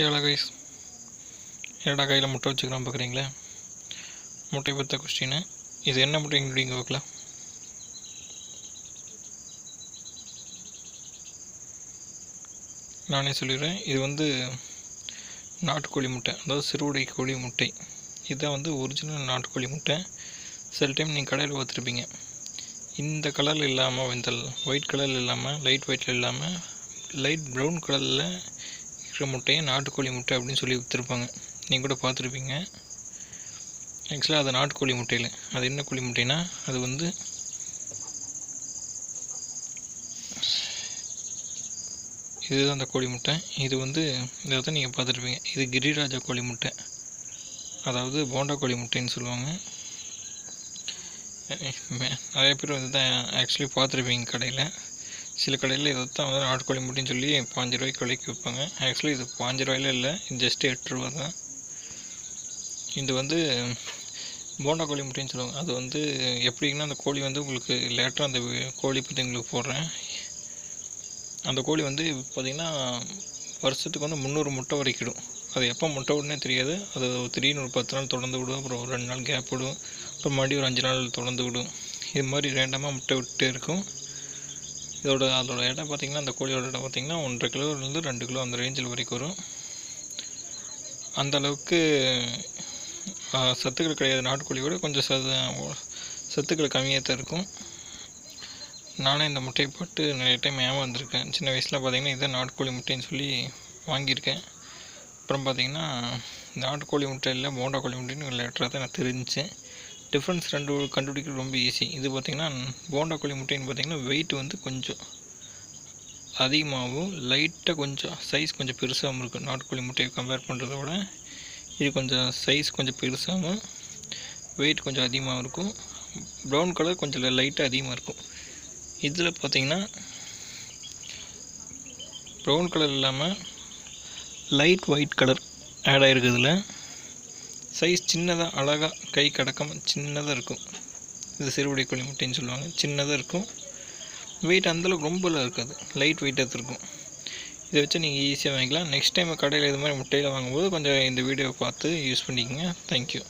ஏழா கைஸ், ஏடா கையில் முட்டை வச்சுக்கிறான் பார்க்குறீங்களே. முட்டை பற்ற கொஸ்டின்னு, இது என்ன முட்டைங்க அப்படிங்க பார்க்கலாம். நானே சொல்லிடுறேன். இது நாட்டுக்கோழி முட்டை, அதாவது சிறுவிடை கோழி முட்டை. இதுதான் ஒரிஜினல் நாட்டுக்கோழி முட்டை. சில டைம் நீங்கள் கடையில் பார்த்துருப்பீங்க. இந்த கலரில் இல்லாமல், இந்த ஒயிட் கலரில் இல்லாமல், லைட் ஒயிட்டில் இல்லாமல், லைட் ப்ரௌன் கலரில் இருக்கிற முட்டையை நாட்டுக்கோழி முட்டை அப்படின்னு சொல்லி விற்றுருப்பாங்க. நீங்கள் கூட பார்த்துருப்பீங்க. ஆக்சுவலாக அது நாட்டுக்கோழி முட்டையில், அது என்ன கோழி முட்டைனா, அது இதுதான் அந்த கோழி முட்டை. இதை தான் நீங்கள் பார்த்துருப்பீங்க. இது கிரிராஜா கோழி முட்டை, அதாவது போண்டா கோழி முட்டைன்னு சொல்லுவாங்க. நிறைய பேர் தான் ஆக்சுவலி பார்த்துருப்பீங்க கடையில். சில கடையில் இதை தான் நாட்டுக்கோழி முட்டைன்னு சொல்லி 5 ரூபாய்க்கு விலைக்கு விற்பாங்க. ஆக்சுவலி இது 5 ரூபாயில இல்லை, இது ஜஸ்ட்டு 8 ரூபா தான். இது போண்டா கோழி முட்டைன்னு சொல்லுவாங்க. அது எப்படின்னா, அந்த கோழி உங்களுக்கு லேட்டராக அந்த கோழி பற்றி உங்களுக்கு போடுறேன். அந்த கோழி பார்த்திங்கன்னா வருஷத்துக்கு 300 முட்டை வரைக்கும். அது எப்போ முட்டை விடுனே தெரியாது. அது திடீர்னு ஒரு 10 நாள் தொடர்ந்து விடும், அப்புறம் ஒரு 2 நாள் கேப் விடும், அப்புறம் மறுபடியும் ஒரு 5 நாள் தொடர்ந்து விடும். இது மாதிரி ரேண்டமாக முட்டை விட்டுட்டே இருக்கும். அதோட எடை பார்த்திங்கன்னா, அந்த கோழியோட எடை பார்த்திங்கன்னா 1.5 கிலோலேருந்து 2 கிலோ அந்த ரேஞ்சில் வரைக்கும் வரும். அந்தளவுக்கு சத்துக்கள் கிடையாது. நாட்டுக்கோழியோட கொஞ்சம் சத்துக்கள் கம்மியாக தான் இருக்கும். நானே இந்த முட்டையை போட்டு நிறைய டைம் ஏமாந்துருக்கேன். சின்ன வயசில் பார்த்திங்கன்னா இதுதான் நாட்டுக்கோழி முட்டைன்னு சொல்லி வாங்கியிருக்கேன். அப்புறம் பார்த்திங்கன்னா நாட்டுக்கோழி முட்டை இல்லை, போண்டா கோழி முட்டைன்னு லேட்டராக தான் எனக்கு தெரிஞ்சிச்சு. டிஃப்ரென்ஸ் கண்டுபிடிக்கிறது ரொம்ப ஈஸி. இது பார்த்திங்கன்னா போண்டா கோழி முட்டைன்னு பார்த்திங்கன்னா வெயிட் கொஞ்சம் அதிகமாகவும், லைட்டாக கொஞ்சம் சைஸ் கொஞ்சம் பெருசாகவும் இருக்கும். நாட்டுக்கோழி முட்டையை கம்பேர் பண்ணுறத விட இது கொஞ்சம் சைஸ் கொஞ்சம் பெருசாகவும், வெயிட் கொஞ்சம் அதிகமாக இருக்கும். ப்ரௌன் கலர் கொஞ்சம் லைட்டாக அதிகமாக இருக்கும். இதில் பார்த்திங்கன்னா ப்ரௌன் கலர் இல்லாமல் லைட் ஒயிட் கலர் ஆட் ஆகிருக்கு. இதில் சைஸ் சின்னதாக, அழகாக கை கடக்காமல் சின்னதாக இருக்கும். இது சிறுவிடை கோழி முட்டைன்னு சொல்லுவாங்க. சின்னதாக இருக்கும். வெயிட் அந்தளவுக்கு ரொம்பலாம் இருக்காது, லைட் வெயிட்டாக இருக்கும். இதை வச்சு நீங்கள் ஈஸியாக வாங்கிக்கலாம். நெக்ஸ்ட் டைம் கடையில் இது மாதிரி முட்டையில் வாங்கும்போது கொஞ்சம் இந்த வீடியோவை பார்த்து யூஸ் பண்ணிக்கோங்க. தேங்க்யூ.